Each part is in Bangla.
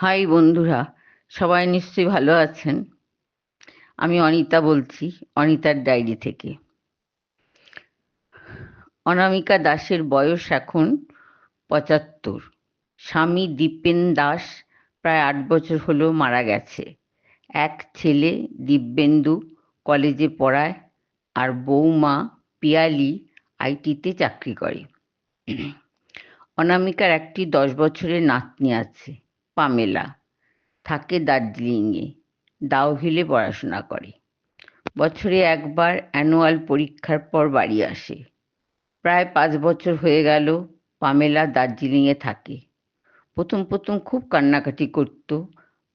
হাই বন্ধুরা, সবাই নিশ্চয়ই ভালো আছেন। আমি অনিতা বলছি, অনিতার ডায়েরি থেকে। অনামিকা দাসের বয়স এখন ৭৫। স্বামী দীপেন দাস প্রায় ৮ বছর হলো মারা গেছে। এক ছেলে দিব্যেন্দু কলেজে পড়ায়, আর বৌমা পিয়ালি আইটিতে চাকরি করে। অনামিকার একটি ১০ বছরের নাতনি আছে, পামেলা। থাকে দার্জিলিংয়ে, ডাউহিলে পড়াশোনা করে। বছরে একবার অ্যানুয়াল পরীক্ষার পর বাড়ি আসে। প্রায় ৫ বছর হয়ে গেল পামেলা দার্জিলিংয়ে থাকে। প্রথম প্রথম খুব কান্নাকাটি করত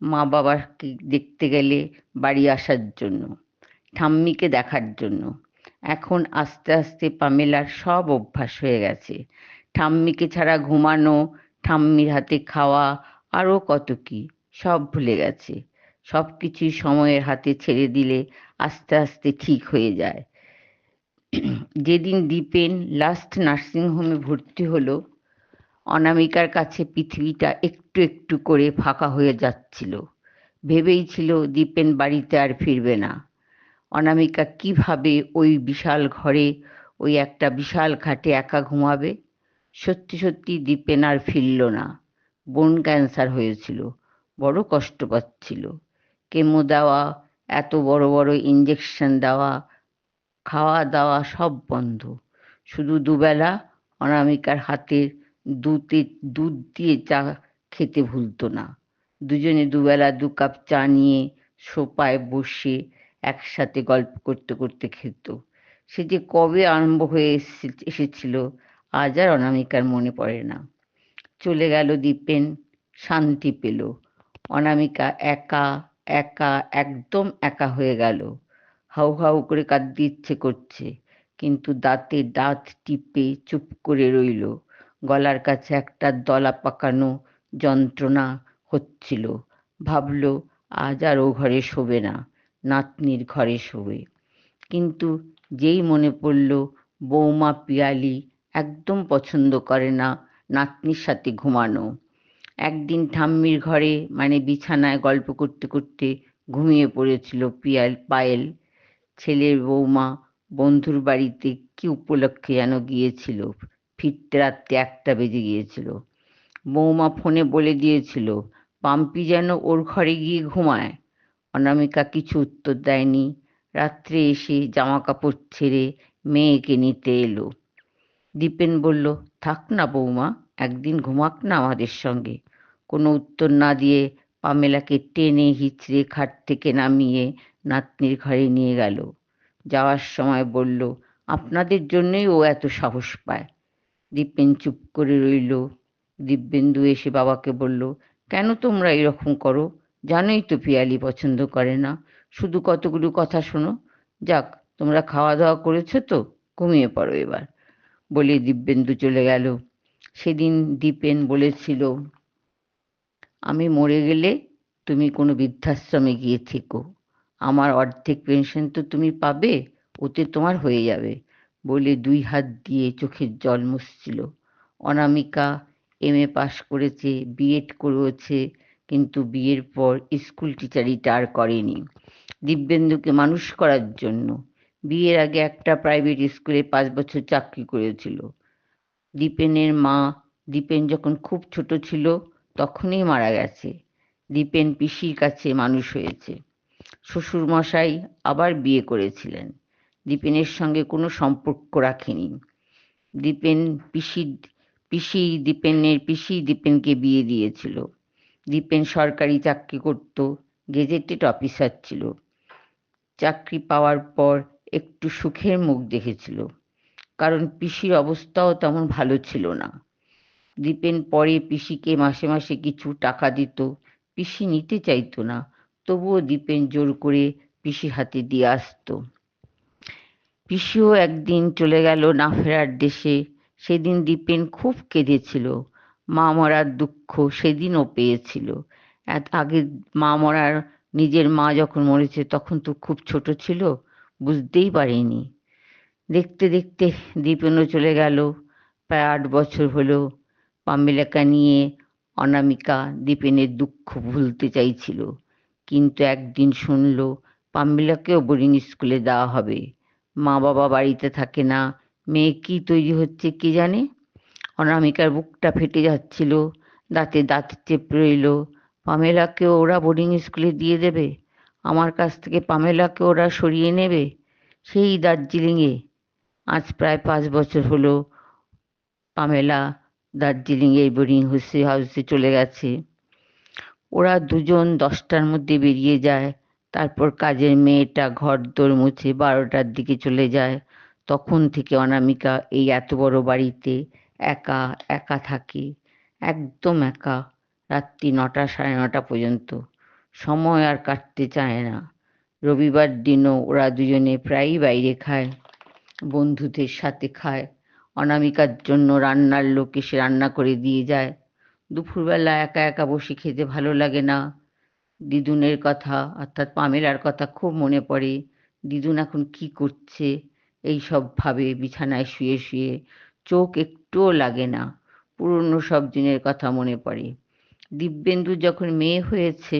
মা বাবাকে দেখতে গেলে, বাড়ি আসার জন্য, ঠাম্মিকে দেখার জন্য। এখন আস্তে আস্তে পামেলার সব অভ্যাস হয়ে গেছে। ঠাম্মিকে ছাড়া ঘুমানো, ঠাম্মির হাতে খাওয়া, আরও কত কি সব ভুলে গেছে। সব কিছুই সময়ের হাতে ছেড়ে দিলে আস্তে আস্তে ঠিক হয়ে যায়। যেদিন দীপেন লাস্ট নার্সিংহোমে ভর্তি হলো, অনামিকার কাছে পৃথিবীটা একটু একটু করে ফাঁকা হয়ে যাচ্ছিল। ভেবেই ছিল দীপেন বাড়িতে আর ফিরবে না। অনামিকা কিভাবে ওই বিশাল ঘরে, ওই একটা বিশাল খাটে একা ঘুমাবে? সত্যি সত্যি দীপেন আর ফিরল না। বোন ক্যান্সার হয়েছিল, বড় কষ্ট পাচ্ছিল। কেমো দেওয়া, এত বড় বড় ইঞ্জেকশন দেওয়া, খাওয়া দাওয়া সব বন্ধ। শুধু দুবেলা অনামিকার হাতের দুধ দিয়ে চা খেতে ভুলতো না। দুজনে দুবেলা ২ কাপ চা নিয়ে সোফায় বসে একসাথে গল্প করতে করতে খেত। সে যে কবে আরম্ভ হয়ে এসেছিল, আজ আর অনামিকার মনে পড়ে না। চলে গেল দীপেন, শান্তি পেল। অনামিকা একা একা, একদম একা হয়ে গেল। হাউ হাউ করে কাঁদতে ইচ্ছে করছে, কিন্তু দাঁতে দাঁত টিপে চুপ করে রইল। গলার কাছে একটা দলা পাকানো যন্ত্রণা হচ্ছিল। ভাবল আজ আর ও ঘরে শোবে না, নাতনির ঘরে শোবে। কিন্তু যেই মনে পড়ল বৌমা পিয়ালি একদম পছন্দ করে না নাতনির সাথে ঘুমানো। একদিন ঠাম্মির ঘরে, মানে বিছানায় গল্প করতে করতে ঘুমিয়ে পড়েছিল পায়েল। ছেলের বৌমা বন্ধুর বাড়িতে কি উপলক্ষে যেন গিয়েছিল, ফিরতে রাত্রে ১টা বেজে গিয়েছিল। বৌমা ফোনে বলে দিয়েছিল পাম্পি যেন ওর ঘরে গিয়ে ঘুমায়। অনামিকা কিছু উত্তর দেয়নি। রাত্রে এসে জামা কাপড় ছেড়ে মেয়েকে নিতে এলো। দীপেন বলল, থাক না বৌমা, একদিন ঘুমাক না আমাদের সঙ্গে। কোনো উত্তর না দিয়ে পামেলাকে টেনে হিঁচড়ে খাট থেকে নামিয়ে নাতনির ঘরে নিয়ে গেল। যাওয়ার সময় বলল, আপনাদের জন্যই ও এত সাহস পায়। দীপেন চুপ করে রইল। দিব্যেন্দু এসে বাবাকে বলল, কেন তোমরা এরকম করো? জানোই তো পিয়ালি পছন্দ করে না। শুধু কতগুলো কথা শোনো। যাক, তোমরা খাওয়া দাওয়া করেছো তো, ঘুমিয়ে পড়ো এবার, বলে দিব্যেন্দু চলে গেল। সেদিন দীপেন বলেছিল, আমি মরে গেলে তুমি কোনো বৃদ্ধাশ্রমে গিয়ে থেকো, আমার অর্ধেক পেনশন তো তুমি পাবে, ওতে তোমার হয়ে যাবে, বলে ২ হাত দিয়ে চোখের জল মুছছিল। অনামিকা এমএ পাশ করেছে, বিএড করেছে, কিন্তু বিয়ের পর স্কুল টিচারিটা আর করেনি। দিব্যেন্দুকে মানুষ করার জন্য বিয়ের আগে একটা প্রাইভেট স্কুলে ৫ বছর চাকরি করেছিল। দীপেনের মা দীপেন যখন খুব ছোট ছিল তখনই মারা গেছে। দীপেন পিসির কাছে মানুষ হয়েছে। শ্বশুরমশাই আবার বিয়ে করেছিলেন। দীপেনের সঙ্গে কোনো সম্পর্ক রাখেনি। দীপেন পিসি পিসি দীপেনকে বিয়ে দিয়েছিল। দীপেন সরকারি চাকরি করত, গেজেটেড অফিসার ছিল। চাকরি পাওয়ার পর একটু সুখের মুখ দেখেছিল, কারণ পিসির অবস্থাও তেমন ভালো ছিল না। দীপেন পরে পিসিকে মাসে মাসে কিছু টাকা দিত। পিসি নিতে চাইতো না, তবুও দীপেন জোর করে পিসির হাতে দিয়ে আসতো। পিসিও একদিন চলে গেল না ফেরার দেশে। সেদিন দীপেন খুব কেঁদেছিল। মা মরার দুঃখ সেদিনও পেয়েছিল। আগে মা মরার, নিজের মা যখন মরেছে তখন তো খুব ছোট ছিল, বুঝতেই পারেনি। দেখতে দেখতে দীপেনও চলে গেল। প্রায় ৮ বছর হলো। পামেলাকে নিয়ে অনামিকা দীপেনের দুঃখ ভুলতে চাইছিল, কিন্তু একদিন শুনল পামেলাকেও বোর্ডিং স্কুলে দেওয়া হবে। মা বাবা বাড়িতে থাকে না, মেয়ে কি তৈরি হচ্ছে কে জানে। অনামিকার বুকটা ফেটে যাচ্ছিল, দাঁতে দাঁত চেপে রইল। পামেলাকেও ওরা বোর্ডিং স্কুলে দিয়ে দেবে? আমার কাছ থেকে পামেলাকে ওরা সরিয়ে নেবে? সেই দার্জিলিংয়ে। আজ প্রায় 5 বছর হলো পামেলা দার্জিলিংয়ে বোর্ডিং হাউসে চলে গেছে। ওরা দুজন 10টার মধ্যে বেরিয়ে যায়, তারপর কাজের মেয়েটা ঘরদোর মুছে 12টার দিকে চলে যায়। তখন থেকে অনামিকা এই এত বড় বাড়িতে একা একা থাকে, একদম একা, রাত্রি 9টা 9:30 পর্যন্ত। সময় আর কাটতে চায় না। রবিবার দিনও ওরা দুজনে প্রায়ই বাইরে খায়, বন্ধুদের সাথে খায়। অনামিকার জন্য রান্নার লোক এসে রান্না করে দিয়ে যায়। দুপুরবেলা একা একা বসে খেতে ভালো লাগে না। দিদুনের কথা অর্থাৎ পামেলার কথা খুব মনে পড়ে। দিদুন এখন কি করছে এই সব ভাবে বিছানায় শুয়ে শুয়ে। চোখ একটুও লাগে না। পুরনো সব দিনের কথা মনে পড়ে। দিব্যেন্দু যখন মেয়ে হয়েছে,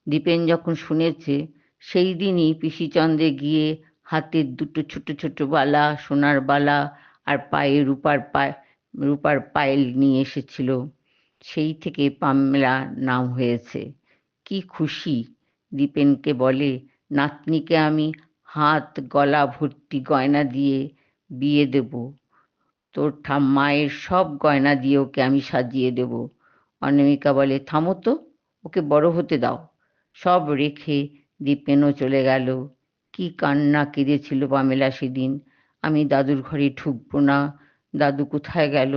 দীপেন যখন শুনেছে, সেই দিনই পিসিচন্দ্রে গিয়ে হাতের দুটো ছোট ছোট বালা, সোনার বালা, আর পায়ে রূপার পায়েল নিয়ে এসেছিল। সেই থেকে পামেলা নাম হয়েছে। কি খুশি! দীপেনকে বলে, নাতনিকে আমি হাত গলা ভর্তি গয়না দিয়ে বিয়ে দেব। তোর মায়ের সব গয়না দিয়ে ওকে আমি সাজিয়ে দেব। অনামিকা বলে, থামো তো, ওকে বড় হতে দাও। সব রেখে দীপেনও চলে গেল। কি কান্না কেঁদেছিল পামেলা সেদিন। আমি দাদুর ঘরে ঢুকবো না, দাদু কোথায় গেল,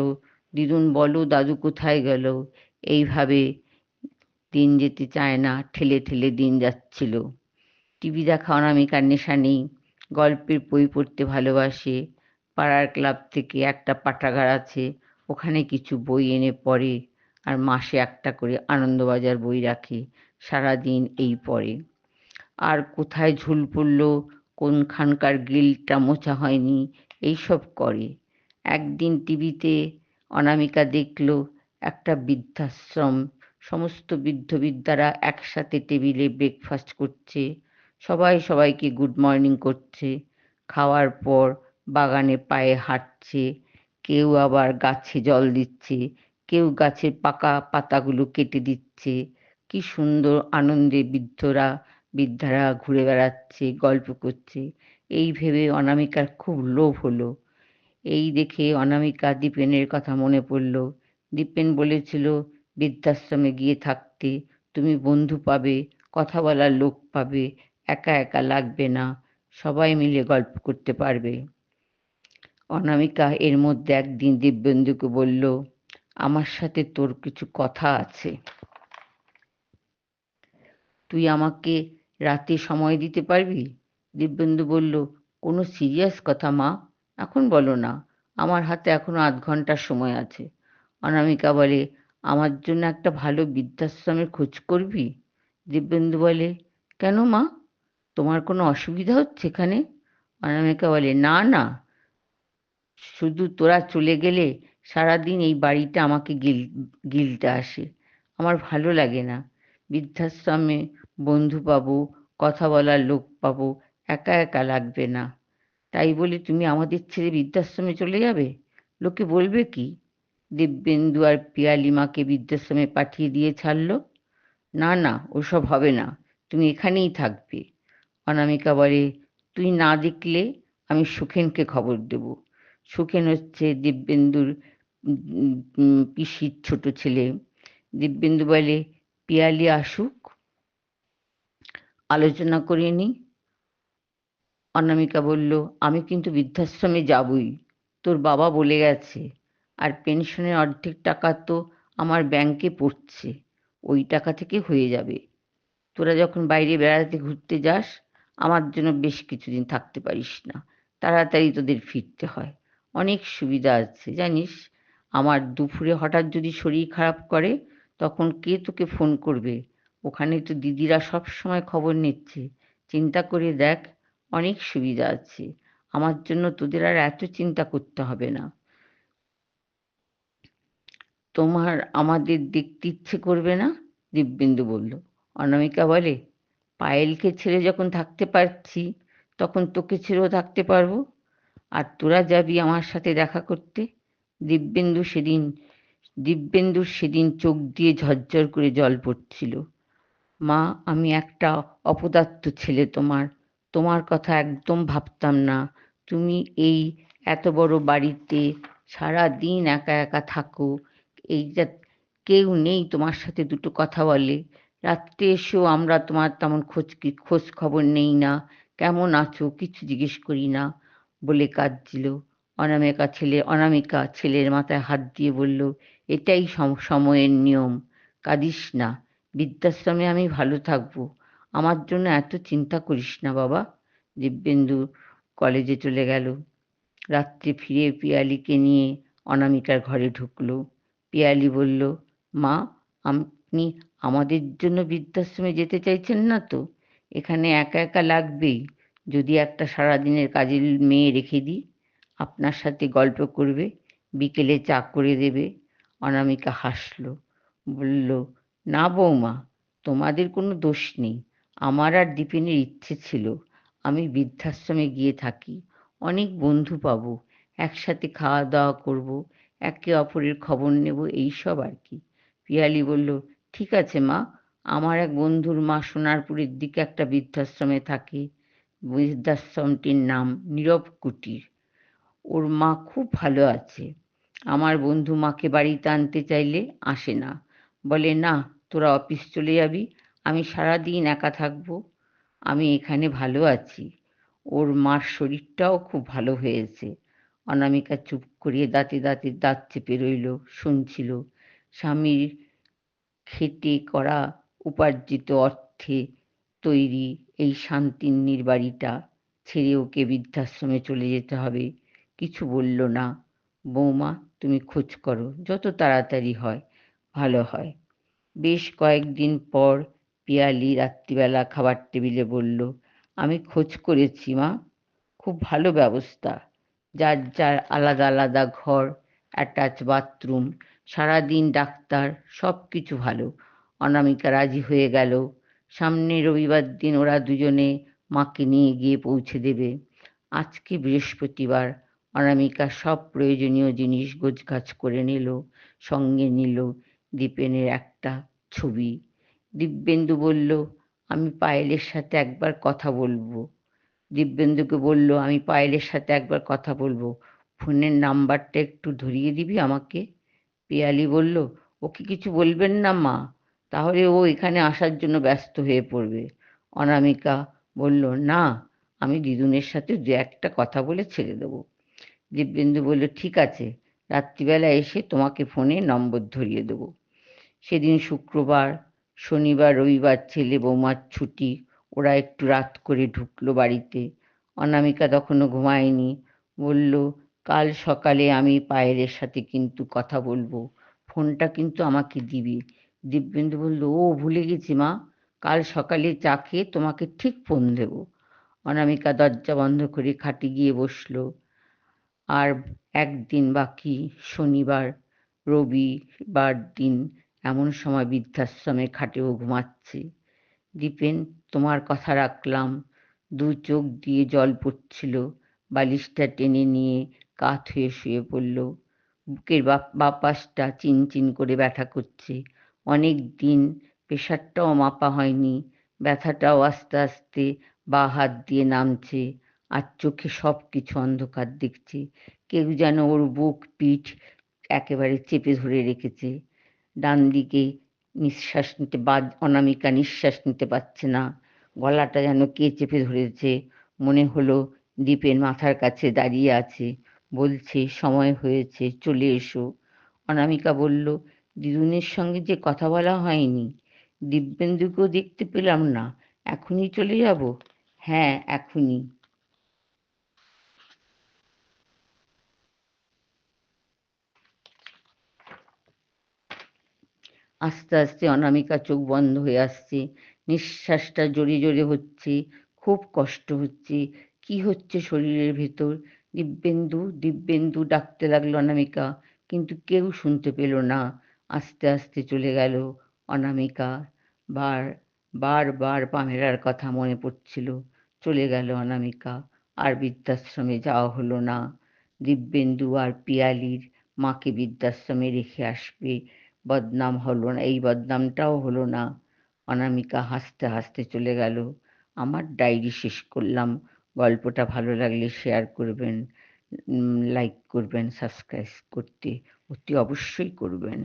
দিদুন বলো দাদু কোথায় গেল। এইভাবে দিন যেতে চায় না, ঠেলে ঠেলে দিন যাচ্ছিল। টিভি দেখা অনামিকার নেশা নেই, গল্পের বই পড়তে ভালোবাসে। পাড়ার ক্লাব থেকে একটা পাঠাগার আছে, ওখানে কিছু বই এনে পড়ে, আর মাসে একটা করে আনন্দবাজার বই রাখে, সারাদিন এই পড়ে। আর কোথায় ঝুল পড়ল, কোনখানকার গ্রিলটা মোছা হয়নি, এইসব করে। একদিন টিভিতে অনামিকা দেখল একটা বৃদ্ধাশ্রম, সমস্ত বৃদ্ধ বৃদ্ধারা একসাথে টেবিলে ব্রেকফাস্ট করছে, সবাই সবাইকে গুড মর্নিং করছে, খাওয়ার পর বাগানে পায়ে হাঁটছে, কেউ আবার গাছে জল দিচ্ছে, কেউ গাছের পাকা পাতাগুলো কেটে দিচ্ছে। কি সুন্দর আনন্দে বৃদ্ধারা ঘুরে বেড়াচ্ছে, গল্প করছে। এই ভেবে অনামিকার খুব লোভ হলো। এই দেখে অনামিকা দীপেনের কথা মনে পড়ল। দীপেন বলেছিল, বৃদ্ধাশ্রমে গিয়ে থাকতে তুমি বন্ধু পাবে, কথা বলার লোক পাবে, একা একা লাগবে না, সবাই মিলে গল্প করতে পারবে। অনামিকা এর মধ্যে একদিন দিব্যেন্দুকে বলল, আমার সাথে তোর কিছু কথা আছে, তুই আমাকে রাতে সময় দিতে পারবি? দিব্যেন্দু বলল, কোনো সিরিয়াস কথা মা, এখন বলো না, আমার হাতে এখনো আধ ঘন্টার সময় আছে। অনামিকা বলে, আমার জন্য একটা ভালো বৃদ্ধাশ্রমের খোঁজ করবি? দিব্যেন্দু বলে, কেন মা, তোমার কোনো অসুবিধা হচ্ছে এখানে? অনামিকা বলে, না না, শুধু তোরা চলে গেলে সারাদিন এই বাড়িটা আমাকে গিলতে আসে, আমার ভালো লাগে না। বৃদ্ধাশ্রমে বন্ধু পাবো, কথা বলার লোক পাবো, একা একা লাগবে না। তাই বলে তুমি আমাদের ছেড়ে বৃদ্ধাশ্রমে চলে যাবে? লোকে বলবে কি? দিব্যেন্দু আর পিয়ালিমাকে বৃদ্ধাশ্রমে পাঠিয়ে দিয়ে ছাড়লো। না না, ওসব হবে না, তুমি এখানেই থাকবে। অনামিকা বলে, তুই না দেখলে আমি সুখেনকে খবর দেব। সুখেন হচ্ছে দিব্যেন্দুর পিসির ছোট ছেলে। দিব্যেন্দু বলে, পিয়ালি আসুক, আলোচনা করে নি। অনামিকা বলল, আমি কিন্তু বৃদ্ধাশ্রমে যাবই, তোর বাবা বলে গেছে। আর পেনশনের অর্ধেক টাকা তো আমার ব্যাংকে পড়ছে, ওই টাকা থেকে হয়ে যাবে। তোরা যখন বাইরে বেড়াতে ঘুরতে যাস, আমার জন্য বেশ কিছুদিন থাকতে পারিস না, তাড়াতাড়ি তোদের ফিরতে হয়। অনেক সুবিধা আছে জানিস। আমার দুপুরে হঠাৎ যদি শরীর খারাপ করে, তখন কে তোকে ফোন করবে? ওখানে তো দিদিরা সব সময় খবর নিচ্ছে। চিন্তা করে দেখ, অনেক সুবিধা আছে। আমার জন্য তোদের আর এত চিন্তা করতে হবে না। তোমার আমাদের দেখতে ইচ্ছে করবে না? দিব্যেন্দু বলল। অনামিকা বলে, পায়েলকে ছেড়ে যখন থাকতে পারছি তখন তোকে ছেড়েও থাকতে পারবো। আর তোরা যাবি আমার সাথে দেখা করতে? দিব্যেন্দুর সেদিন চোখ দিয়ে ঝরঝর করে জল পড়ছিল। মা, আমি একটা অপদার্থ ছেলে তোমার। তোমার কথা একদম ভাবতাম না। তুমি এই এত বড় বাড়িতে সারা দিন একা একা থাকো। এই যা কেউ নেই তোমার সাথে দুটো কথা বলে। রাত্রে এসেও আমরা তোমার তেমন খোঁজ খবর নেই না। কেমন আছো কিছু জিজ্ঞেস করি না বলে কাঁদছিল। অনামিকা ছেলের মাথায় হাত দিয়ে বলল, এটাই সময়ের নিয়ম। কাঁদিস না। বৃদ্ধাশ্রমে আমি ভালো থাকবো। আমার জন্য এত চিন্তা করিস না বাবা। দিব্যেন্দু কলেজে চলে গেল। রাত্রে ফিরে পিয়ালিকে নিয়ে অনামিকার ঘরে ঢুকলো। পিয়ালি বলল, মা, আপনি আমাদের জন্য বৃদ্ধাশ্রমে যেতে চাইছেন না তো? এখানে একা একা লাগবেই। যদি একটা সারাদিনের কাজের মেয়ে রেখে দিই, আপনার সাথে গল্প করবে, বিকেলে চা করে দেবে। অনামিকা হাসল, বলল, না বৌমা, তোমাদের কোনো দোষ নেই। আমার আর দীপেনের ইচ্ছে ছিল আমি বৃদ্ধাশ্রমে গিয়ে থাকি, অনেক বন্ধু পাবো, একসাথে খাওয়া দাওয়া করবো, একে অপরের খবর নেব, এইসব আর কি। পিয়ালি বলল, ঠিক আছে মা, আমার এক বন্ধুর মা সোনারপুরের দিকে একটা বৃদ্ধাশ্রমে থাকে। বৃদ্ধাশ্রমটির নাম নীরব কুটির। ওর মা খুব ভালো আছে। আমার বন্ধু মাকে বাড়িতে আনতে চাইলে আসে না, বলে, না, তোরা অফিস চলে যাবি, আমি সারাদিন একা থাকবো। আমি এখানে ভালো আছি। ওর মার শরীরটাও খুব ভালো হয়েছে। অনামিকা চুপ করিয়ে দাঁত চেপে রইল, শুনছিল। স্বামীর খেটে করা উপার্জিত অর্থে তৈরি এই শান্তির বাড়িটা ছেড়ে ওকে বৃদ্ধাশ্রমে চলে যেতে হবে। কিছু বলল না। বৌমা, তুমি খোঁজ করো, যত তাড়াতাড়ি হয় ভালো হয়। বেশ কয়েকদিন পর পিয়ালি রাত্রিবেলা খাবার টেবিলে বলল, আমি খোঁজ করেছি মা, খুব ভালো ব্যবস্থা। যার যার আলাদা আলাদা ঘর, অ্যাটাচ বাথরুম, সারাদিন ডাক্তার, সব কিছু ভালো। অনামিকা রাজি হয়ে গেল। সামনের রবিবার দিন ওরা দুজনে মাকে নিয়ে গিয়ে পৌঁছে দেবে। আজকে বৃহস্পতিবার। অনামিকা সব প্রয়োজনীয় জিনিস গোছগাছ করে নিল। সঙ্গে নিল দীপেনের একটা ছবি। দিব্যেন্দু বলল, আমি পায়েলের সাথে একবার কথা বলবো। দিব্যেন্দুকে বলল, আমি পায়েলের সাথে একবার কথা বলবো, ফোনের নাম্বারটা একটু ধরিয়ে দিবি আমাকে? পিয়ালি বলল, ওকে কিছু বলবেন না মা, তাহলে ও এখানে আসার জন্য ব্যস্ত হয়ে পড়বে। অনামিকা বলল, না, আমি দিদুনের সাথে দু একটা কথা বলে ছেড়ে দেবো। দিব্যেন্দু বলল, ঠিক আছে, রাত্রিবেলা এসে তোমাকে ফোনে নম্বর ধরিয়ে দেবো। সেদিন শুক্রবার। শনিবার রবিবার ছেলে বৌমার ছুটি। ওরা একটু রাত করে ঢুকলো বাড়িতে। অনামিকা তখনও ঘুমায়নি। বলল, কাল সকালে আমি পায়েলের সাথে কিন্তু কথা বলবো, ফোনটা কিন্তু আমাকে দিবি। দিব্যেন্দু বলল, ও ভুলে গেছি মা, কাল সকালে চা খেয়ে তোমাকে ঠিক ফোন দেব। অনামিকা দরজা বন্ধ করে খাটে গিয়ে বসলো। আর একদিন বাকি, শনিবার। রবিবার দিন এমন সময় বৃদ্ধাশ্রমে খাটেও ঘুমাচ্ছে। দীপেন, তোমার কথা রাখলাম। দু চোখ দিয়ে জল পড়ছিল। বালিশটা টেনে নিয়ে কাত হয়ে শুয়ে পড়ল। বুকের বাপাসটা চিনচিন করে ব্যথা করছে। অনেক দিন প্রেশারটাও মাপা হয়নি। ব্যথাটাও আস্তে আস্তে বা হাত দিয়ে নামছে। আর চোখে সব কিছু অন্ধকার দেখছে। কেউ যেন ওর বুক পিঠ একেবারে চেপে ধরে রেখেছে। ডান দিকে নিঃশ্বাস নিতে অনামিকা নিঃশ্বাস নিতে পারছে না। গলাটা যেন কে চেপে ধরেছে। মনে হলো দীপের মাথার কাছে দাঁড়িয়ে আছে, বলছে, সময় হয়েছে, চলে এসো। অনামিকা বলল, দিদুনের সঙ্গে যে কথা বলা হয়নি, দিব্যেন্দুকেও দেখতে পেলাম না, এখনই চলে যাব? হ্যাঁ, এখনই। আস্তে আস্তে অনামিকার চোখ বন্ধ হয়ে আসছে। নিঃশ্বাসটা জোরে জোরে হচ্ছে। খুব কষ্ট হচ্ছে। কি হচ্ছে শরীরের ভেতর? দিব্যেন্দু, দিব্যেন্দু ডাকতে লাগলো অনামিকা। কিন্তু কেউ শুনতে পেল না। আস্তে আস্তে চলে গেল অনামিকা। বারবার পামেলার কথা মনে পড়ছিল। চলে গেল অনামিকা। আর বৃদ্ধাশ্রমে যাওয়া হলো না। দিব্যেন্দু আর পিয়ালির মাকে বৃদ্ধাশ্রমে রেখে আসবে, বদনাম হলো না, এই বদনামটাও হলো না। অনামিকা হাসতে হাসতে চলে গেল। আমার ডায়েরি শেষ করলাম। গল্পটা ভালো লাগলে শেয়ার করবেন, লাইক করবেন, সাবস্ক্রাইব করতে অতি অবশ্যই করবেন।